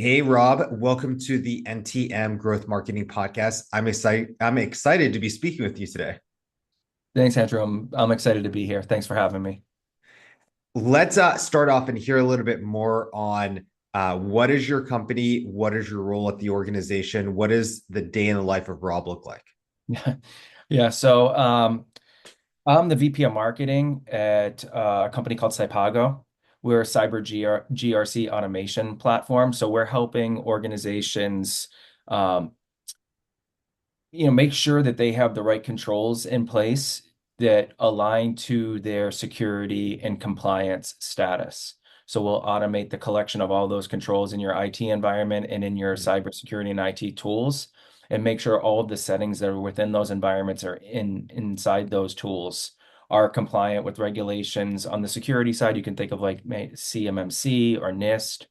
Hey Rob, welcome to the NTM Growth Marketing Podcast. I'm excited to be speaking with you today. Thanks, Andrew. I'm excited to be here. Thanks for having me. Let's start off and hear a little bit more on what is your company, what is your role at the organization, what does the day in the life of Rob look like? Yeah, I'm the VP of marketing at a company called Cypago. We're a GRC automation platform. So we're helping organizations, um, make sure that they have the right controls in place that align to their security and compliance status. So we'll automate the collection of all those controls in your IT environment and in your cybersecurity and IT tools, and make sure all of the settings that are within those environments are inside those tools are compliant with regulations. On the security side, you can think of like CMMC or NIST.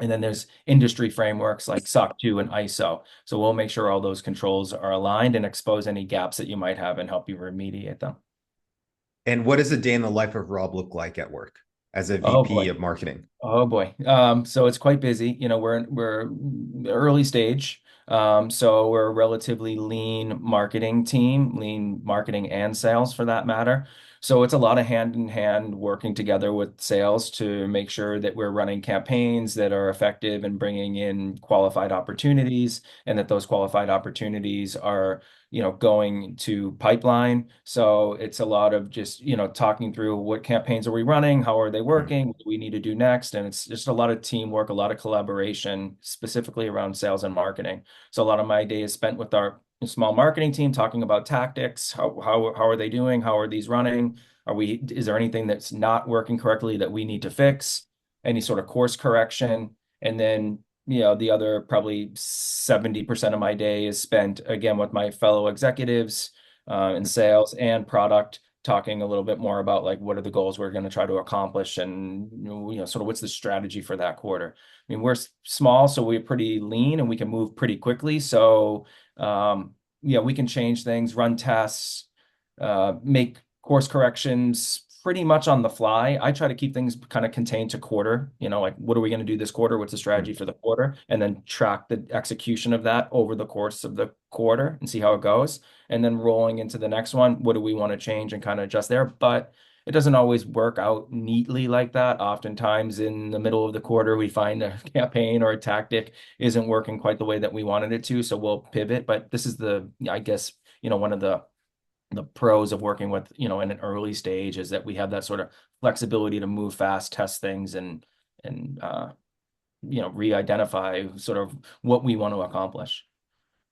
And then there's industry frameworks like SOC 2 and ISO. So we'll make sure all those controls are aligned and expose any gaps that you might have and help you remediate them. And what does a day in the life of Rob look like at work as a Oh VP boy. of marketing? Oh boy. So it's quite busy. We're early stage. So we're a relatively lean marketing team, lean marketing and sales for that matter. So it's a lot of hand in hand working together with sales to make sure that we're running campaigns that are effective and bringing in qualified opportunities, and that those qualified opportunities are going to pipeline. So it's a lot of just, talking through what campaigns are we running, how are they working, what do we need to do next? And it's just a lot of teamwork, a lot of collaboration, specifically around sales and marketing. So a lot of my day is spent with our small marketing team talking about tactics. How are they doing? How are these running? Is there anything that's not working correctly that we need to fix? Any sort of course correction? And then the other probably 70% of my day is spent again with my fellow executives in sales and product, talking a little bit more about like what are the goals we're going to try to accomplish, and sort of what's the strategy for that quarter. I mean, we're small, so we're pretty lean and we can move pretty quickly. So we can change things, run tests, make course corrections pretty much on the fly. I try to keep things kind of contained to quarter, like what are we going to do this quarter? What's the strategy for the quarter? And then track the execution of that over the course of the quarter and see how it goes. And then rolling into the next one, what do we want to change and kind of adjust there? But it doesn't always work out neatly like that. Oftentimes in the middle of the quarter, we find a campaign or a tactic isn't working quite the way that we wanted it to. So we'll pivot. But this is I guess, one of the pros of working with, in an early stage, is that we have that sort of flexibility to move fast, test things, and re-identify sort of what we want to accomplish.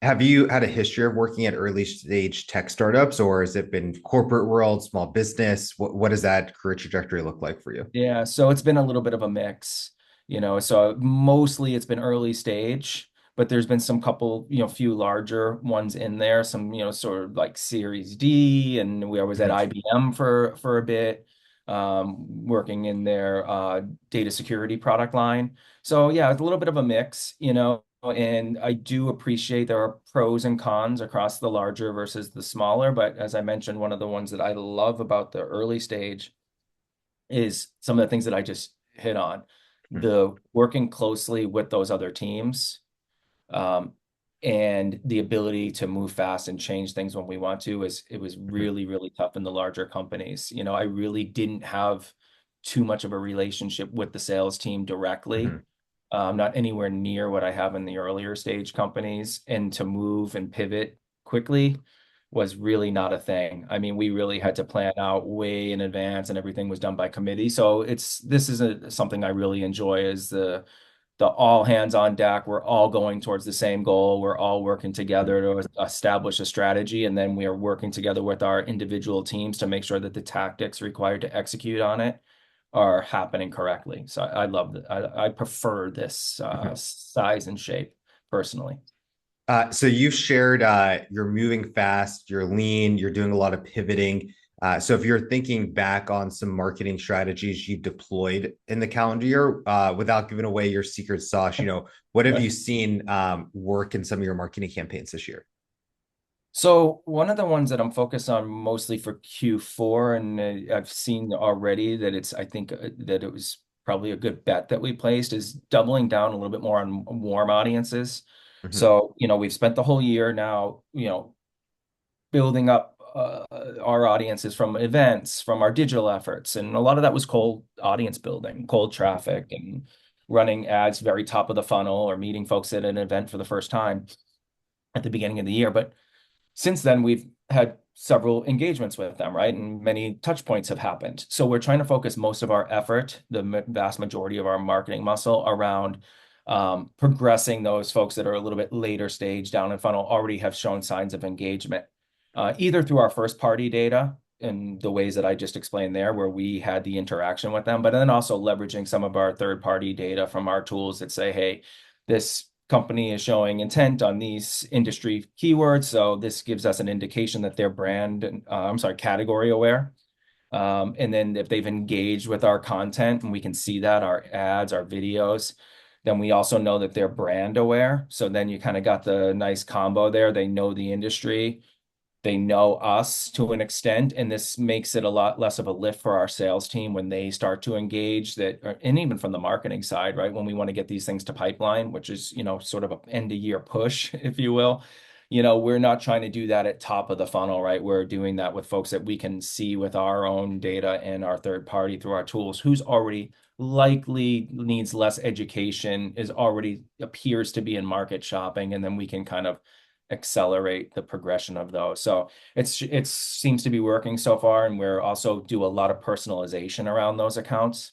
Have you had a history of working at early stage tech startups, or has it been corporate world, small business? What does that career trajectory look like for you? Yeah, so it's been a little bit of a mix, so mostly it's been early stage, but there's been some couple, few larger ones in there, some, sort of like Series D, and I was at Mhm. IBM for a bit, working in their data security product line. So yeah, it's a little bit of a mix, and I do appreciate there are pros and cons across the larger versus the smaller, but as I mentioned, one of the ones that I love about the early stage is some of the things that I just hit on. The working closely with those other teams, um, and the ability to move fast and change things when we want to, is it was Mhm. really, really tough in the larger companies. I really didn't have too much of a relationship with the sales team directly. Mhm. Not anywhere near what I have in the earlier stage companies. And to move and pivot quickly was really not a thing. I mean, we really had to plan out way in advance, and everything was done by committee. So this is something I really enjoy, is the all hands on deck. We're all going towards the same goal. We're all working together to establish a strategy, and then we are working together with our individual teams to make sure that the tactics required to execute on it are happening correctly. So I love that. I prefer this Mhm. size and shape personally. So you've shared you're moving fast, you're lean, you're doing a lot of pivoting. So if you're thinking back on some marketing strategies you've deployed in the calendar year, without giving away your secret sauce, what have you seen work in some of your marketing campaigns this year? So one of the ones that I'm focused on mostly for Q4, and I've seen already that I think that it was probably a good bet that we placed, is doubling down a little bit more on warm audiences. Mhm. So, we've spent the whole year now, building up our audiences from events, from our digital efforts. And a lot of that was cold audience building, cold traffic, and running ads very top of the funnel or meeting folks at an event for the first time at the beginning of the year. But since then, we've had several engagements with them, right? And many touch points have happened. So we're trying to focus most of our effort, the vast majority of our marketing muscle, around progressing those folks that are a little bit later stage down in funnel, already have shown signs of engagement, either through our first party data in the ways that I just explained there, where we had the interaction with them, but then also leveraging some of our third party data from our tools that say, hey, this company is showing intent on these industry keywords. So this gives us an indication that they're category aware. And then if they've engaged with our content and we can see that, our ads, our videos, then we also know that they're brand aware. So then you kind of got the nice combo there. They know the industry, they know us to an extent, and this makes it a lot less of a lift for our sales team when they start to engage and even from the marketing side, right? When we want to get these things to pipeline, which is, sort of an end of year push, if you will. We're not trying to do that at top of the funnel, right? We're doing that with folks that we can see with our own data and our third party through our tools, who's already likely needs less education, is already appears to be in market shopping, and then we can kind of accelerate the progression of those. So it seems to be working so far, and we're also do a lot of personalization around those accounts.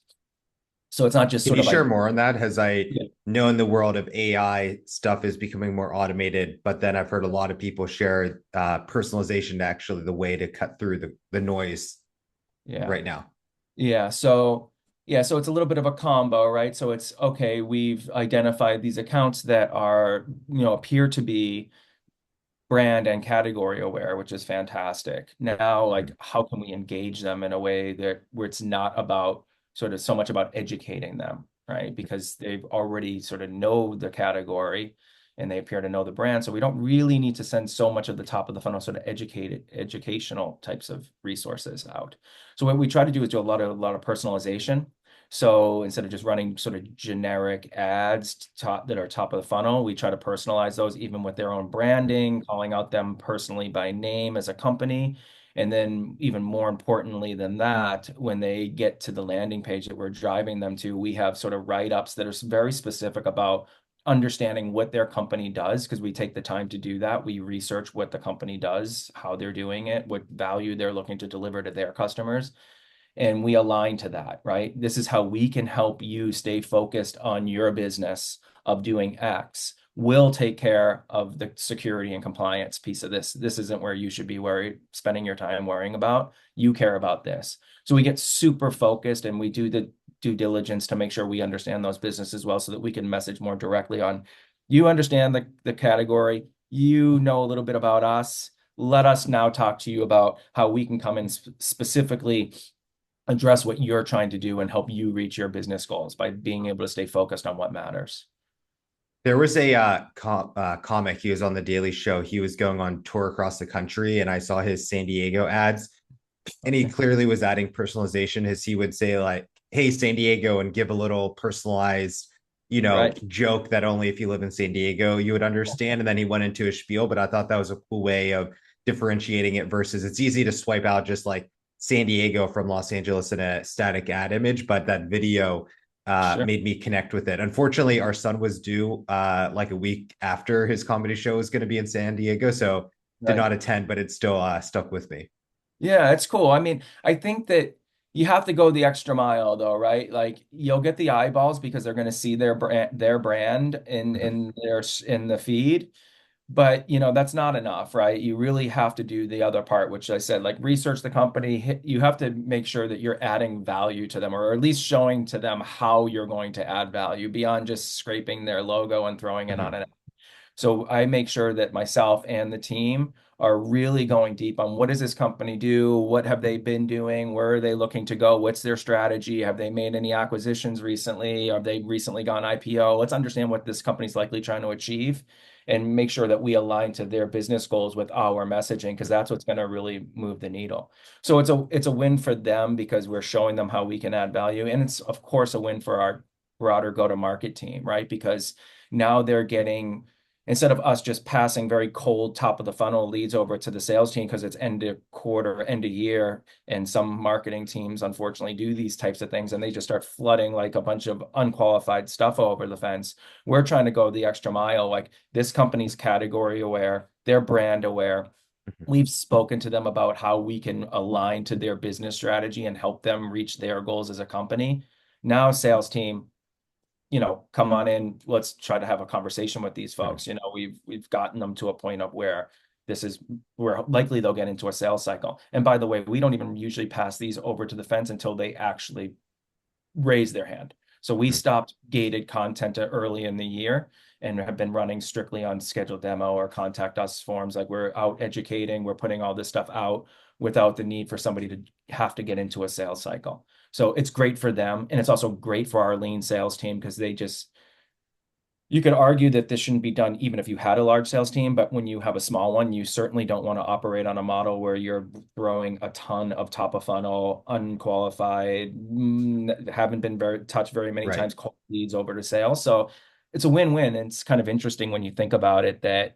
So it's not just Can sort you of share like, more on that? As I yeah, know in the world of AI, stuff is becoming more automated, but then I've heard a lot of people share personalization actually the way to cut through the noise yeah, right now. yeah. So it's a little bit of a combo, right? So it's okay, we've identified these accounts that are, appear to be brand and category aware, which is fantastic. Now, like, Mhm. how can we engage them in a way that where it's not about sort of so much about educating them, right? Because they've already sort of know the category and they appear to know the brand. So we don't really need to send so much of the top of the funnel sort of educational types of resources out. So what we try to do is do a lot of personalization. So instead of just running sort of generic ads that are top of the funnel, we try to personalize those even with their own branding, calling out them personally by name as a company. And then even more importantly than that, when they get to the landing page that we're driving them to, we have sort of write-ups that are very specific about understanding what their company does, because we take the time to do that. We research what the company does, how they're doing it, what value they're looking to deliver to their customers, and we align to that, right? This is how we can help you stay focused on your business of doing X. We'll take care of the security and compliance piece of this. This isn't where you should be spending your time worrying about. You care about this. So we get super focused and we do the due diligence to make sure we understand those businesses well so that we can message more directly on, you understand the category, you know a little bit about us. Let us now talk to you about how we can come in specifically address what you're trying to do and help you reach your business goals by being able to stay focused on what matters. There was a comic. He was on the Daily Show. He was going on tour across the country, and I saw his San Diego ads, and he clearly was adding personalization. As he would say, like, "Hey, San Diego," and give a little personalized, Right. joke that only if you live in San Diego you would understand. And then he went into a spiel, but I thought that was a cool way of differentiating it versus it's easy to swipe out just like San Diego from Los Angeles in a static ad image, but that video Sure. made me connect with it. Unfortunately, our son was due like a week after his comedy show was going to be in San Diego, so did Right. not attend, but it still stuck with me. Yeah, it's cool. I mean, I think that you have to go the extra mile though, right? Like you'll get the eyeballs because they're going to see their brand in the feed. But that's not enough, right? You really have to do the other part, which I said, like research the company. You have to make sure that you're adding value to them, or at least showing to them how you're going to add value beyond just scraping their logo and throwing it on Mhm. an. So I make sure that myself and the team are really going deep on what does this company do? What have they been doing? Where are they looking to go? What's their strategy? Have they made any acquisitions recently? Have they recently gone IPO? Let's understand what this company's likely trying to achieve and make sure that we align to their business goals with our messaging, because that's what's going to really move the needle. So it's a win for them because we're showing them how we can add value. And it's of course a win for our broader go-to-market team, right? Because now they're getting, instead of us just passing very cold top of the funnel leads over to the sales team because it's end of quarter, end of year, and some marketing teams unfortunately do these types of things and they just start flooding like a bunch of unqualified stuff over the fence. We're trying to go the extra mile. Like, this company's category aware, they're brand aware. We've spoken to them about how we can align to their business strategy and help them reach their goals as a company. Now, sales team, come on in, let's try to have a conversation with these folks. We've gotten them to a point of where where likely they'll get into a sales cycle. And by the way, we don't even usually pass these over to the fence until they actually raise their hand. So we stopped gated content early in the year and have been running strictly on scheduled demo or contact us forms. Like, we're out educating, we're putting all this stuff out without the need for somebody to have to get into a sales cycle. So it's great for them. And it's also great for our lean sales team because you could argue that this shouldn't be done even if you had a large sales team, but when you have a small one, you certainly don't want to operate on a model where you're throwing a ton of top of funnel, unqualified, haven't been touched very many Right. times, cold leads over to sales. So it's a win-win. And it's kind of interesting when you think about it that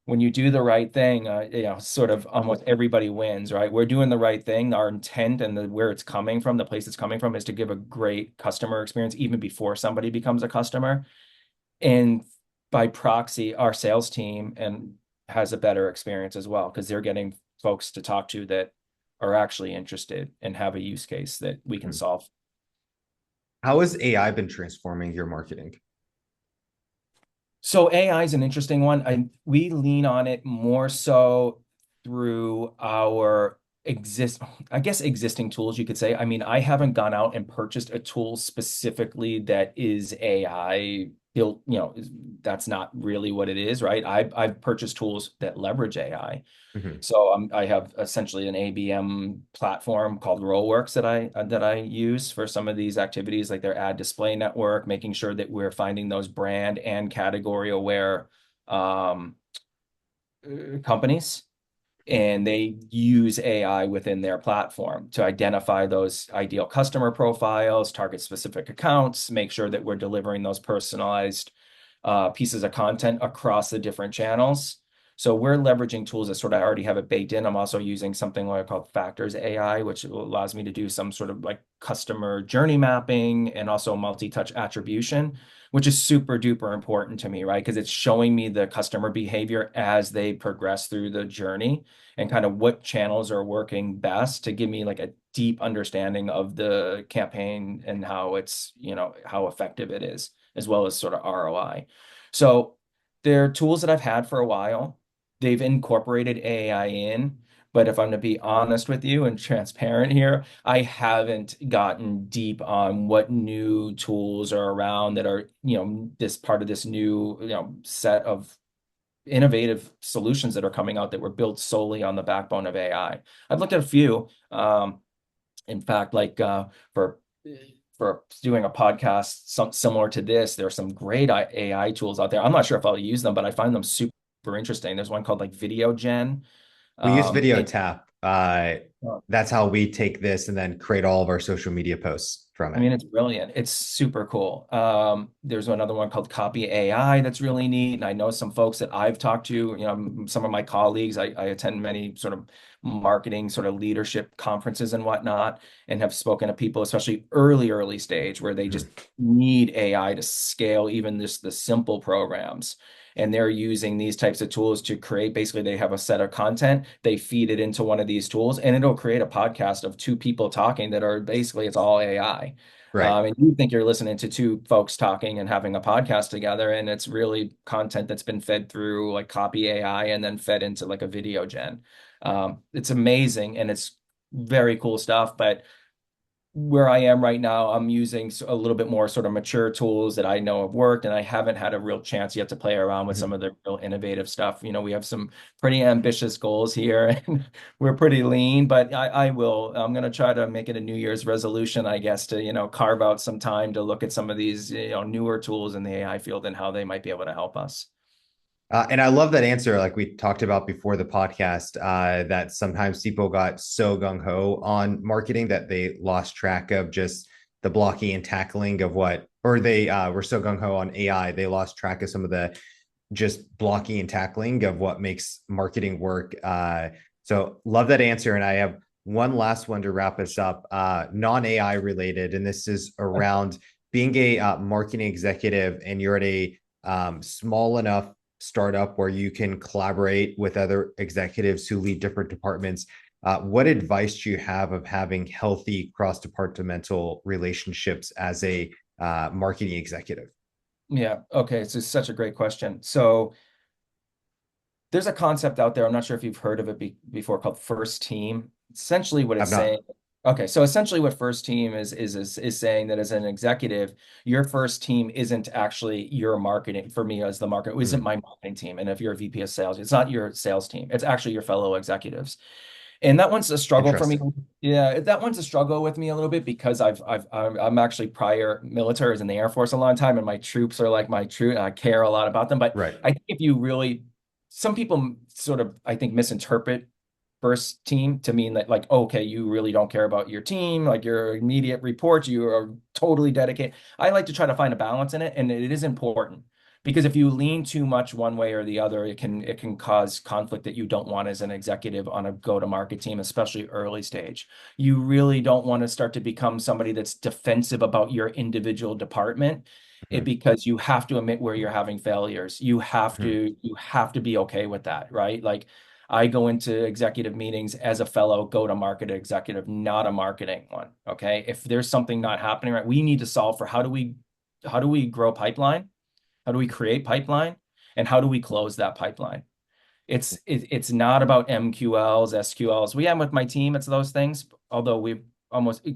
when you do the right thing, sort of almost everybody wins, right? We're doing the right thing. Our intent and where it's coming from, the place it's coming from, is to give a great customer experience even before somebody becomes a customer. And by proxy, our sales team has a better experience as well because they're getting folks to talk to that are actually interested and have a use case that we can Mhm. solve. How has AI been transforming your marketing? So AI is an interesting one. We lean on it more so through our existing tools, you could say. I mean, I haven't gone out and purchased a tool specifically that is AI built, that's not really what it is, right? I've purchased tools that leverage AI. Mhm. So I have essentially an ABM platform called Rollworks that I use for some of these activities, like their ad display network, making sure that we're finding those brand and category aware um, companies, and they use AI within their platform to identify those ideal customer profiles, target specific accounts, make sure that we're delivering those personalized pieces of content across the different channels. So we're leveraging tools that sort of already have it baked in. I'm also using something like called Factors AI, which allows me to do some sort of like customer journey mapping and also multi-touch attribution, which is super duper important to me, right? Because it's showing me the customer behavior as they progress through the journey and kind of what channels are working best to give me like a deep understanding of the campaign and how how effective it is, as well as sort of ROI. So they're tools that I've had for a while. They've incorporated AI in, but if I'm to be honest with you and transparent here, I haven't gotten deep on what new tools are around that are, this part of this new, set of innovative solutions that are coming out that were built solely on the backbone of AI. I've looked at a few. In fact, like for doing a podcast similar to this, there are some great AI tools out there. I'm not sure if I'll use them, but I find them super interesting. There's one called like Video Gen. We use Video And Tap. That's how we take this and then create all of our social media posts from I it. mean, it's brilliant. It's super cool. There's another one called Copy AI that's really neat. And I know some folks that I've talked to, some of my colleagues, I attend many sort of marketing sort of leadership conferences and whatnot, and have spoken to people, especially early stage, where they just Mhm. need AI to scale even just the simple programs. And they're using these types of tools to create, basically, they have a set of content, they feed it into one of these tools, and it'll create a podcast of two people talking that are basically, it's all AI. Right. And you think you're listening to two folks talking and having a podcast together, and it's really content that's been fed through like Copy AI and then fed into like a Video Gen. It's amazing and it's very cool stuff, but where I am right now, I'm using a little bit more sort of mature tools that I know have worked, and I haven't had a real chance yet to play around with some Mhm. of the real innovative stuff. We have some pretty ambitious goals here, and we're pretty lean, but I'm going to try to make it a New Year's resolution, I guess, to, carve out some time to look at some of these, newer tools in the AI field and how they might be able to help us. And I love that answer, like we talked about before the podcast, that sometimes people got so gung ho on marketing that they lost track of just the blocking and tackling of what, or they were so gung ho on AI, they lost track of some of the just blocking and tackling of what makes marketing work. So love that answer. And I have one last one to wrap us up, non AI related, and this is around being a marketing executive, and you're at a small enough startup where you can collaborate with other executives who lead different departments. What advice do you have of having healthy cross-departmental relationships as a marketing executive? Yeah. Okay. It's just such a great question. So there's a concept out there. I'm not sure if you've heard of it before, called first team. Essentially, what I've it's saying. not. Okay, so essentially, what first team is saying that as an executive, your first team isn't actually your marketing. For me, as the market, isn't Hmm. my marketing team. And if you're a VP of sales, it's not your sales team. It's actually your fellow executives. And that one's a struggle for me. Interesting. Yeah, that one's a struggle with me a little bit because I'm actually prior military, I was in the Air Force a long time, and my troops are like my troop, and I care a lot about them. But Right. I think if you really, some people sort of, I think, misinterpret first team to mean that, like, okay, you really don't care about your team, like your immediate reports, you are totally dedicated. I like to try to find a balance in it, and it is important. Because if you lean too much one way or the other, it can cause conflict that you don't want as an executive on a go-to-market team, especially early stage. You really don't want to start to become somebody that's defensive about your individual department, Hmm. because you have to admit where you're having failures. You have Hmm. to be okay with that, right? Like, I go into executive meetings as a fellow go-to-market executive, not a marketing one. Okay. If there's something not happening right, we need to solve for how do we grow pipeline? How do we create pipeline? And how do we close that pipeline? It's not about MQLs, SQLs. We have with my team, it's those things, although we've almost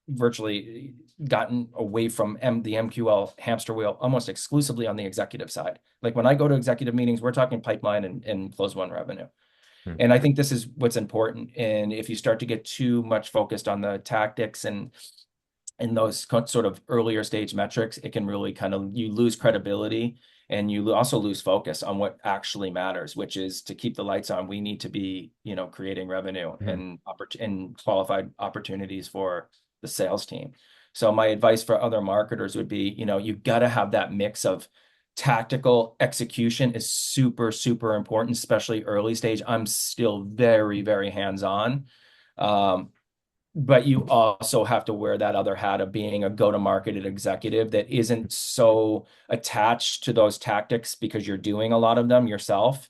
virtually gotten away from the MQL hamster wheel almost exclusively on the executive side. Like when I go to executive meetings, we're talking pipeline and close one revenue. Hmm. And I think this is what's important. And if you start to get too much focused on the tactics and those sort of earlier stage metrics, it can really kind of, you lose credibility, and you also lose focus on what actually matters, which is to keep the lights on. We need to be, creating revenue Hmm. and qualified opportunities for the sales team. So my advice for other marketers would be, you've got to have that mix of tactical execution is super, super important, especially early stage. I'm still very, very hands-on. Um, but you also have to wear that other hat of being a go-to-market executive that isn't so attached to those tactics because you're doing a lot of them yourself.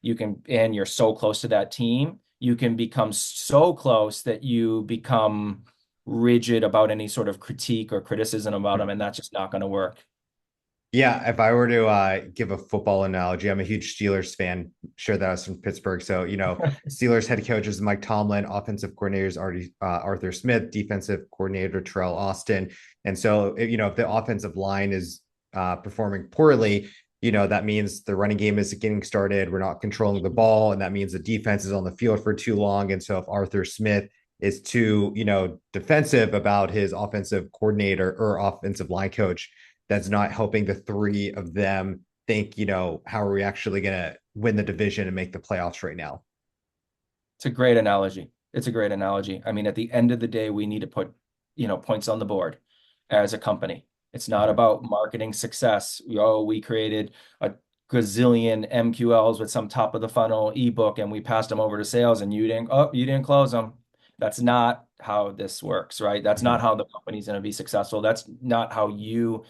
And you're so close to that team, you can become so close that you become rigid about any sort of critique or criticism about them, Hmm. and that's just not going to work. Yeah, if I were to give a football analogy, I'm a huge Steelers fan. Sure, that I was from Pittsburgh. So, Steelers head coach is Mike Tomlin, offensive coordinator is Arthur Smith, defensive coordinator Terrell Austin. And so, if the offensive line is performing poorly, that means the running game isn't getting started. We're not controlling the ball. And that means the defense is on the field for too long. And so, if Arthur Smith is too, defensive about his offensive coordinator or offensive line coach, that's not helping the three of them think, how are we actually going to win the division and make the playoffs right now? It's a great analogy. It's a great analogy. I mean, at the end of the day, we need to put, points on the board as a company. It's not Mhm. about marketing success. We created a gazillion MQLs with some top of the funnel ebook, and we passed them over to sales, and you didn't close them. That's not how this works, right? That's not Mhm. how the company's going to be successful. That's not how you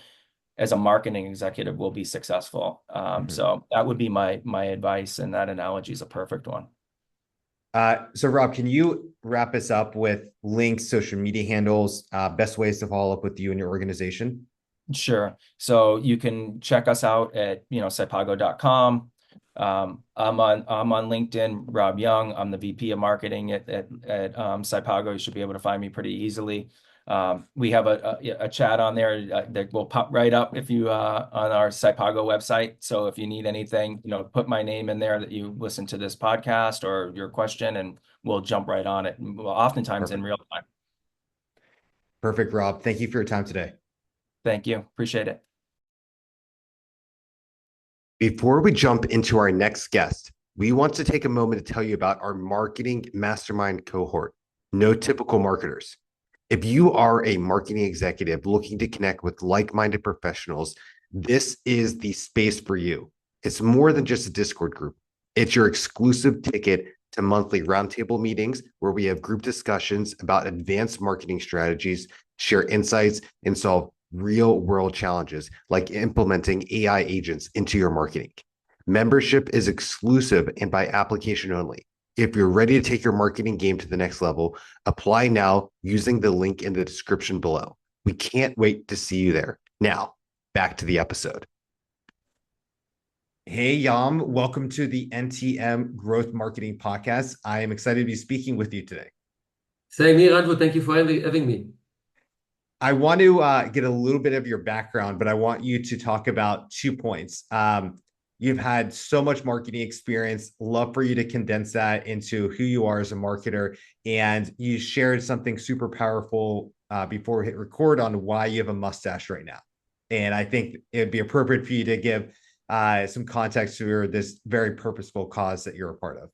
as a marketing executive will be successful. Mhm. So that would be my advice, and that analogy is a perfect one. So Rob, can you wrap us up with links, social media handles, best ways to follow up with you and your organization? Sure. So you can check us out at, cypago.com. I'm on LinkedIn, Rob Young. I'm the VP of marketing at Cypago. You should be able to find me pretty easily. We have a chat on there that will pop right up if you on our Cypago website. So if you need anything, put my name in there that you listen to this podcast or your question, and we'll jump right on it. Oftentimes in Perfect. real time. Perfect, Rob. Thank you for your time today. Thank you. Appreciate it. Before we jump into our next guest, we want to take a moment to tell you about our marketing mastermind cohort, No Typical Marketers. If you are a marketing executive looking to connect with like-minded professionals, this is the space for you. It's more than just a Discord group. It's your exclusive ticket to monthly roundtable meetings where we have group discussions about advanced marketing strategies, share insights, and solve real world challenges like implementing AI agents into your marketing. Membership is exclusive and by application only. If you're ready to take your marketing game to the next level, apply now using the link in the description below. We can't wait to see you there. Now, back to the episode. Hey, Yam, welcome to the NTM Growth Marketing Podcast. I am excited to be speaking with you today. Same here, Andrew. Thank you for having me. I want to get a little bit of your background, but I want you to talk about 2 points. You've had so much marketing experience. Love for you to condense that into who you are as a marketer. And you shared something super powerful before we hit record on why you have a mustache right now. And I think it'd be appropriate for you to give some context to this very purposeful cause that you're a part of.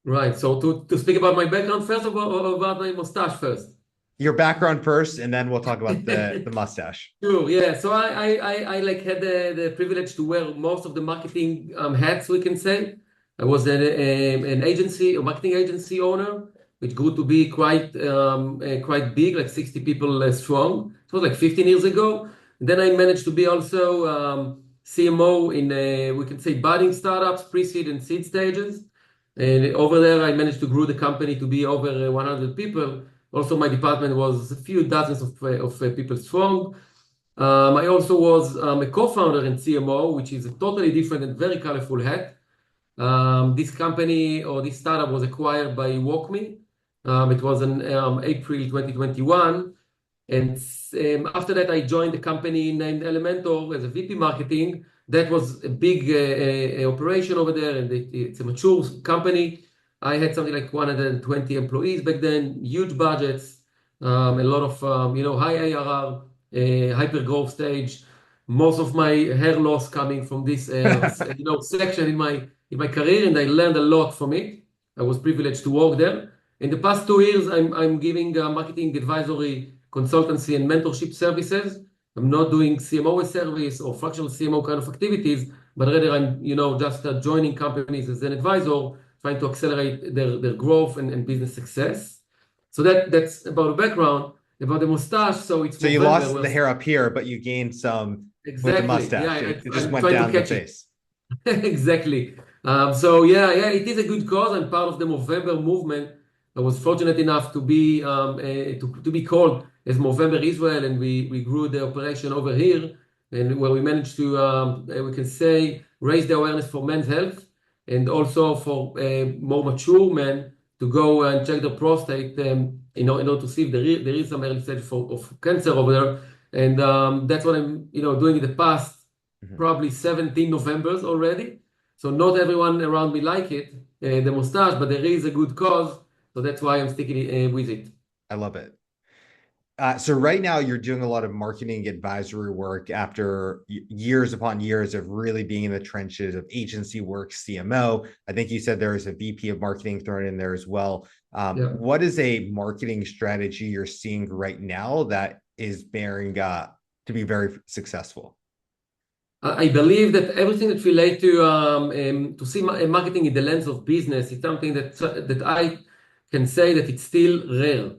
Right. So to speak about my background first, or about my mustache first? Your background first, and then we'll talk about the mustache. Sure. Yeah. So I like had the privilege to wear most of the marketing hats, we can say. I was an agency, a marketing agency owner, which grew to be quite big, like 60 people strong. It was like 15 years ago. And then I managed to be also CMO in we can say budding startups, pre-seed and seed stages. And over there, I managed to grow the company to be over 100 people. Also, my department was a few dozens of people strong. I also was a co-founder in CMO, which is a totally different and very colorful hat. This company or this startup was acquired by WalkMe. It was in April 2021. And after that, I joined a company named Elementor as a VP marketing. That was a big operation over there, and it's a mature company. I had something like 120 employees back then, huge budgets, a lot of high ARR, hyper growth stage. Most of my hair loss coming from this section in my career, and I learned a lot from it. I was privileged to work there. In the past 2 years, I'm giving marketing advisory, consultancy, and mentorship services. I'm not doing CMO service or fractional CMO kind of activities, but rather I'm just joining companies as an advisor, trying to accelerate their growth and business success. So that's about the background. About the mustache, so it's so you lost the hair up here, but you gained some with the mustache. Yeah, it just went down the face. Exactly. So yeah, it is a good cause. I'm part of the Movember movement. I was fortunate enough to be called as Movember Israel, and we grew the operation over here, and where we managed to we can say raise the awareness for men's health, and also for more mature men to go and check their prostate in order to see if there is some early stage of cancer over there. And that's what I'm doing in the past probably 17 Novembers already. So not everyone around me like it, the mustache, but there is a good cause. So that's why I'm sticking with it. I love it. So right now you're doing a lot of marketing advisory work after years upon years of really being in the trenches of agency work, CMO. I think you said there is a VP of marketing thrown in there as well. What is a marketing strategy you're seeing right now that is bearing to be very successful? I believe that everything that relates to see marketing in the lens of business is something that I can say that it's still rare.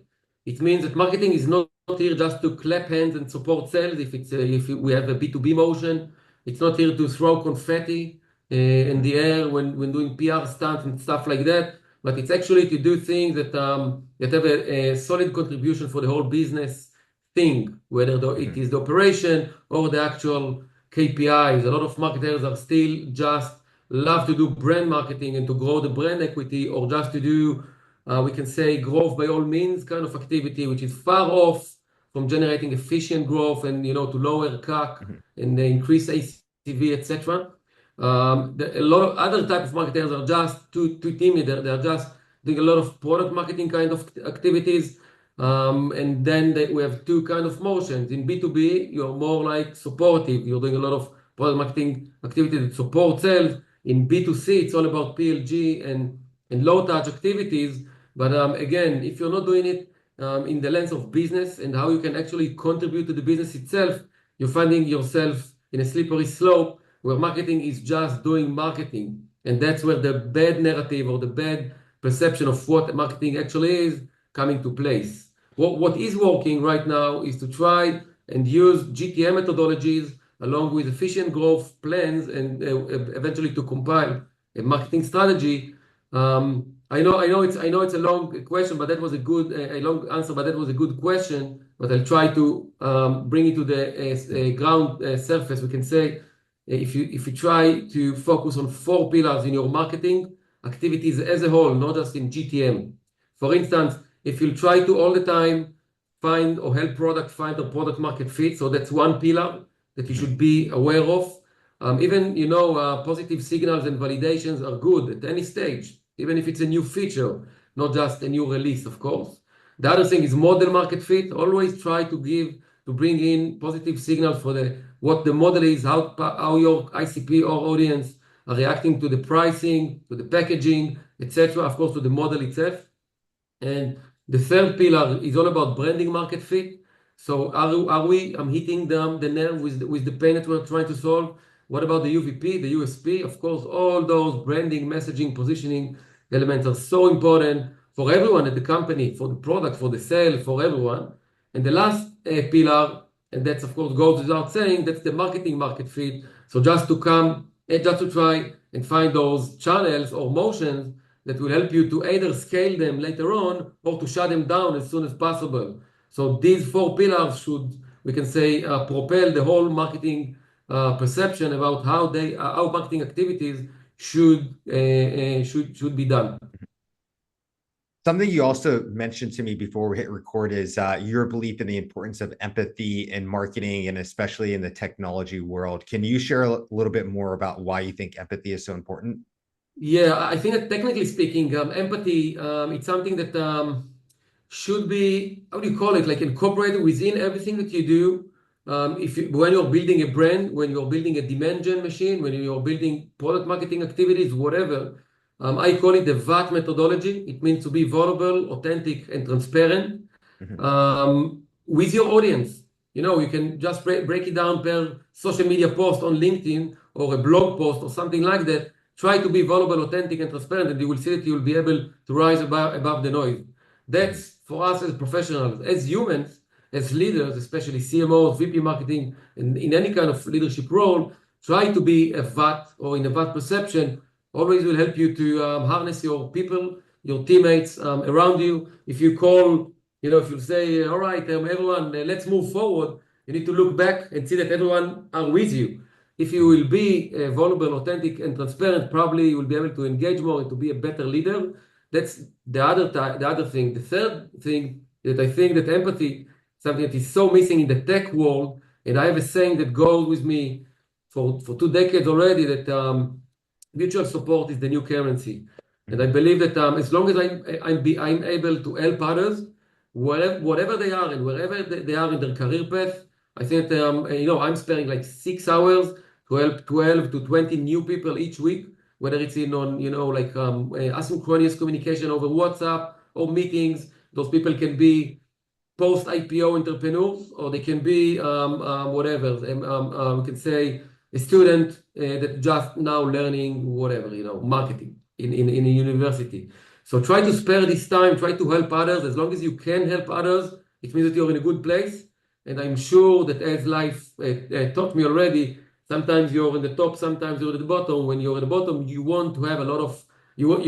It means that marketing is not here just to clap hands and support sales. If we have a B2B motion, it's not here to throw confetti in the air when doing PR stunts and stuff like that. But it's actually to do things that have a solid contribution for the whole business thing, whether it is the operation or the actual KPIs. A lot of marketers are still just love to do brand marketing and to grow the brand equity, or just to do we can say growth by all means kind of activity, which is far off from generating efficient growth and, to lower CAC and increase ACV, etc. A lot of other type of marketers are just too timid. They're just doing a lot of product marketing kind of activities. And then we have two kind of motions. In B2B, you're more like supportive. You're doing a lot of product marketing activity that support sales. In B2C, it's all about PLG and low touch activities. But again, if you're not doing it in the lens of business and how you can actually contribute to the business itself, you're finding yourself in a slippery slope where marketing is just doing marketing. And that's where the bad narrative or the bad perception of what marketing actually is coming to place. What is working right now is to try and use GTM methodologies along with efficient growth plans and eventually to compile a marketing strategy. I know it's a long question, but that was a long answer, but that was a good question. But I'll try to bring it to the ground surface. We can say if you try to focus on 4 pillars in your marketing activities as a whole, not just in GTM. For instance, if you try to all the time find or help product find a product market fit, so that's one pillar that you should be aware of. Even positive signals and validations are good at any stage, even if it's a new feature, not just a new release, of course. The other thing is model market fit. Always try to bring in positive signals for what the model is, how your ICP or audience are reacting to the pricing, to the packaging, etc. Of course, to the model itself. And the third pillar is all about branding market fit. So are we hitting the nerve with the pain that we're trying to solve? What about the UVP, the USP? Of course, all those branding, messaging, positioning elements are so important for everyone at the company, for the product, for the sale, for everyone. And the last pillar, and that's of course goes without saying, that's the marketing market fit. So just to try and find those channels or motions that will help you to either scale them later on or to shut them down as soon as possible. So these 4 pillars should, we can say, propel the whole marketing perception about how marketing activities should be done. Something you also mentioned to me before we hit record is your belief in the importance of empathy in marketing and especially in the technology world. Can you share a little bit more about why you think empathy is so important? Yeah, I think that technically speaking, empathy, it's something that should be, how do you call it, like incorporated within everything that you do. When you're building a brand, when you're building a demand gen machine, when you're building product marketing activities, whatever, I call it the VAT methodology. It means to be vulnerable, authentic, and transparent with your audience. You can just break it down per social media post on LinkedIn or a blog post or something like that. Try to be vulnerable, authentic, and transparent, and you will see that you will be able to rise above the noise. That's for us as professionals, as humans, as leaders, especially CMOs, VP marketing, and in any kind of leadership role, try to be a VAT or in a VAT perception always will help you to harness your people, your teammates around you. If you call, if you say, all right, everyone, let's move forward, you need to look back and see that everyone are with you. If you will be vulnerable, authentic, and transparent, probably you will be able to engage more and to be a better leader. That's the other thing. The third thing that I think that empathy, something that is so missing in the tech world, and I have a saying that goes with me for 2 decades already, that mutual support is the new currency. And I believe that as long as I'm able to help others, whatever they are and wherever they are in their career path, I think that I'm spending like 6 hours to help 12 to 20 new people each week, whether it's asynchronous communication over WhatsApp or meetings. Those people can be post-IPO entrepreneurs, or they can be whatever. We can say a student that just now learning whatever, marketing in a university. So try to spare this time, try to help others. As long as you can help others, it means that you're in a good place. And I'm sure that as life taught me already, sometimes you're in the top, sometimes you're at the bottom. When you're at the bottom, you want to have a lot of, you want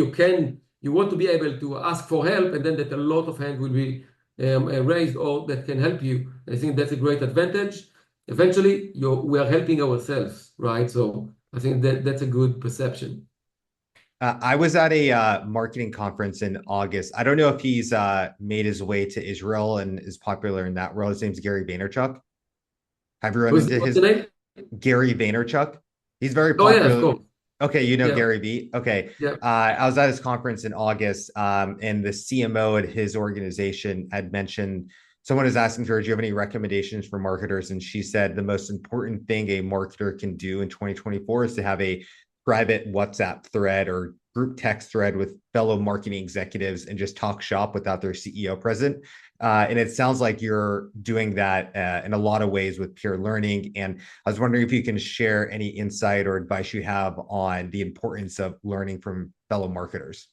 to be able to ask for help, and then that a lot of hands will be raised or that can help you. I think that's a great advantage. Eventually, we are helping ourselves, right? So I think that's a good perception. I was at a marketing conference in August. I don't know if he's made his way to Israel and is popular in that world. His name's Gary Vaynerchuk. Have you run into What's the his name? Gary Vaynerchuk? He's very Oh yeah, of popular. course. Okay, you know Yeah, Gary V. Okay. yeah. I was at his conference in August, and the CMO at his organization had mentioned someone was asking her, do you have any recommendations for marketers? And she said the most important thing a marketer can do in 2024 is to have a private WhatsApp thread or group text thread with fellow marketing executives and just talk shop without their CEO present. And it sounds like you're doing that in a lot of ways with peer learning. And I was wondering if you can share any insight or advice you have on the importance of learning from fellow marketers.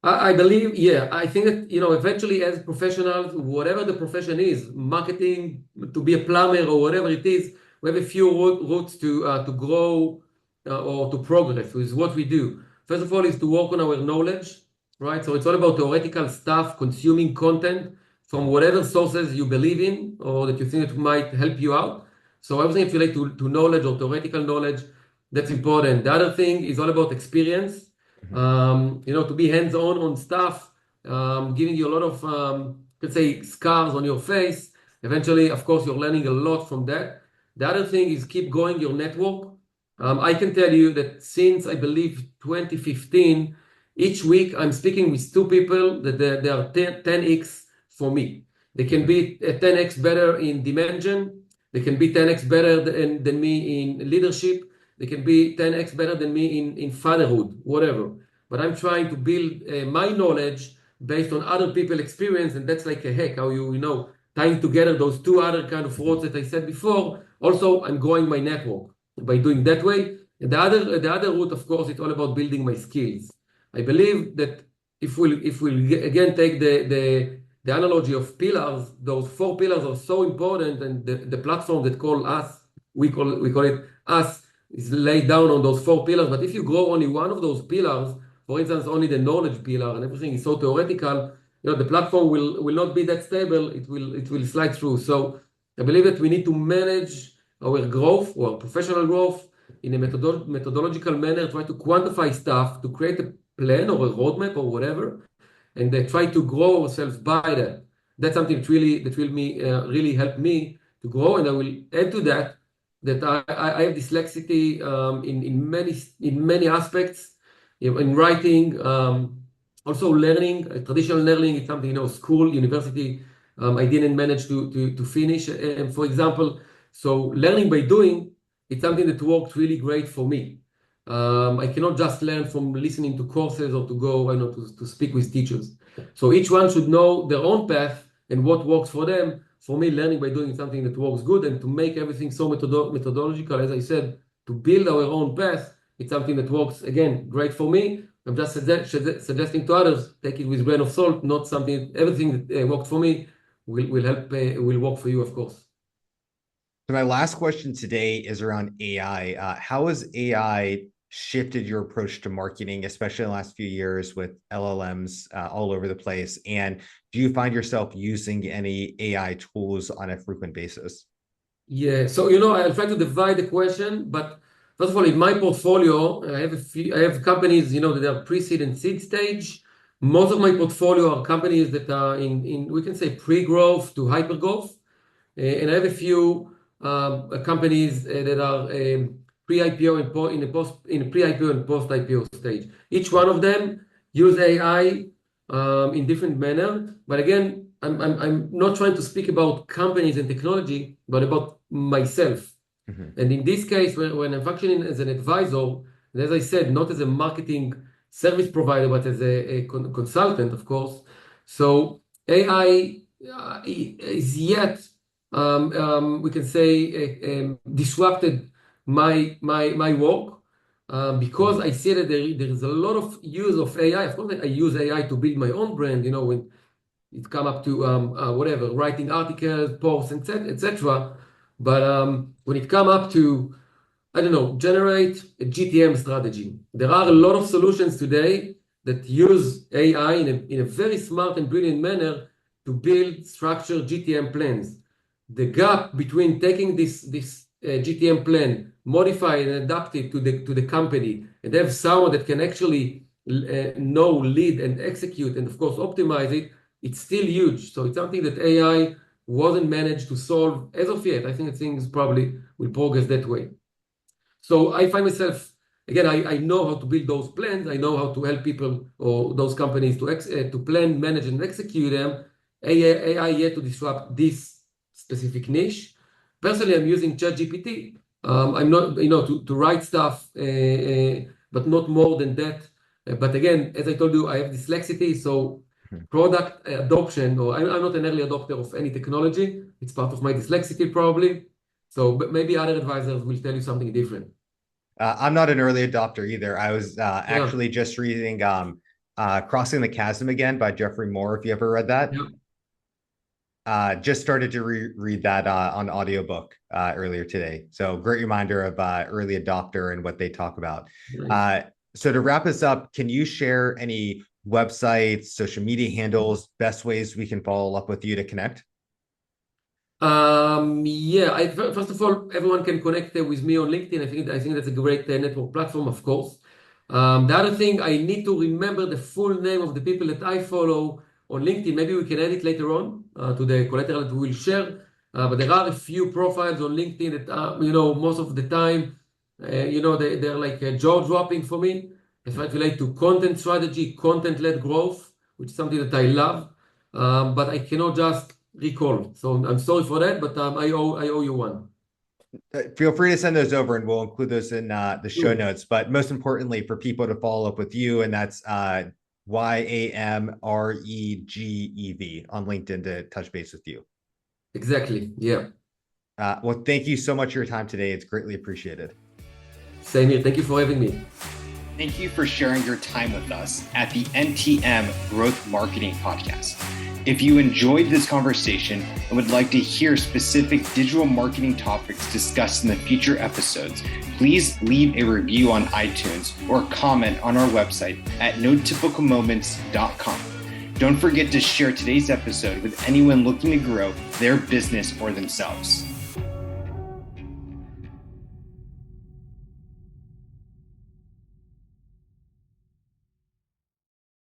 I believe, yeah, I think that, eventually as professionals, whatever the profession is, marketing, to be a plumber or whatever it is, we have a few routes to grow or to progress with what we do. First of all, is to work on our knowledge, right? So it's all about theoretical stuff, consuming content from whatever sources you believe in or that you think it might help you out. So everything if you relate to knowledge or theoretical knowledge, that's important. The other thing is all about experience. To be hands-on on stuff, giving you a lot of, let's say, scars on your face. Eventually, of course, you're learning a lot from that. The other thing is keep going your network. I can tell you that since, I believe, 2015, each week I'm speaking with two people that they are 10x for me. They can be 10x better in dimension. They can be 10x better than me in leadership. They can be 10x better than me in fatherhood, whatever. But I'm trying to build my knowledge based on other people's experience, and that's like a hack, how tying together those two other kind of roads that I said before. Also, I'm growing my network by doing that way. And the other route, of course, it's all about building my skills. I believe that if we again take the analogy of pillars, those four pillars are so important, and the platform that call us, we call it us, is laid down on those four pillars. But if you grow only one of those pillars, for instance, only the knowledge pillar, and everything is so theoretical, the platform will not be that stable. It will slide through. So I believe that we need to manage our growth or professional growth in a methodological manner, try to quantify stuff, to create a plan or a roadmap or whatever, and try to grow ourselves by that. That's something that really help me to grow. And I will add to that I have dyslexity in many aspects, in writing, also learning, traditional learning. It's something, school, university, I didn't manage to finish. For example, so learning by doing, it's something that worked really great for me. I cannot just learn from listening to courses or to go, to speak with teachers. So each one should know their own path and what works for them. For me, learning by doing something that works good, and to make everything so methodological, as I said, to build our own path, it's something that works, again, great for me. I'm just suggesting to others, take it with a grain of salt, not something, everything that worked for me will work for you, of course. So my last question today is around AI. How has AI shifted your approach to marketing, especially in the last few years with LLMs all over the place? And do you find yourself using any AI tools on a frequent basis? Yeah, so I'll try to divide the question, but first of all, in my portfolio, I have companies, that are pre-seed and seed stage. Most of my portfolio are companies that are in we can say pre-growth to hyper-growth. And I have a few companies that are pre-IPO in a pre-IPO and post-IPO stage. Each one of them use AI in different manner. But again, I'm not trying to speak about companies and technology, but about myself. And in this case, when I'm functioning as an advisor, and as I said, not as a marketing service provider, but as a consultant, of course. So AI is yet, we can say, disrupted my work because I see that there is a lot of use of AI. Of course, I use AI to build my own brand, when it come up to whatever, writing articles, posts, etc. But when it come up to, I don't know, generate a GTM strategy, there are a lot of solutions today that use AI in a very smart and brilliant manner to build structured GTM plans. The gap between taking this GTM plan, modify and adapt it to the company, and have someone that can actually know, lead, and execute, and of course optimize it, it's still huge. So it's something that AI wasn't managed to solve as of yet. I think things probably will progress that way. So I find myself, again, I know how to build those plans. I know how to help people or those companies to plan, manage, and execute them. AI yet to disrupt this specific niche. Personally, I'm using ChatGPT. I'm not, to write stuff, but not more than that. But again, as I told you, I have dyslexia, so product adoption, or I'm not an early adopter of any technology. It's part of my dyslexia probably. So but maybe other advisors will tell you something different. I'm not an early adopter either. I was actually just reading Crossing the Chasm Again by Jeffrey Moore, if you ever read that. Yeah. Just started to read that on audiobook earlier today. So great reminder of early adopter and what they talk about. Nice. So to wrap us up, can you share any websites, social media handles, best ways we can follow up with you to connect? Yeah, first of all, everyone can connect with me on LinkedIn. I think that's a great network platform, of course. The other thing, I need to remember the full name of the people that I follow on LinkedIn. Maybe we can add it later on to the collateral that we will share. But there are a few profiles on LinkedIn that, most of the time, they're like jaw dropping for me. If I relate to content strategy, content-led growth, which is something that I love, but I cannot just recall. So I'm sorry for that, but I owe you one. Feel free to send those over and we'll include those in the show notes. But most importantly, for people to follow up with you, and that's YAMREGEV on LinkedIn to touch base with you. Exactly. Yeah. Well, thank you so much for your time today. It's greatly appreciated. Same here. Thank you for having me. Thank you for sharing your time with us at the NTM Growth Marketing Podcast. If you enjoyed this conversation and would like to hear specific digital marketing topics discussed in the future episodes, please leave a review on iTunes or comment on our website at notypicalmoments.com. Don't forget to share today's episode with anyone looking to grow their business or themselves.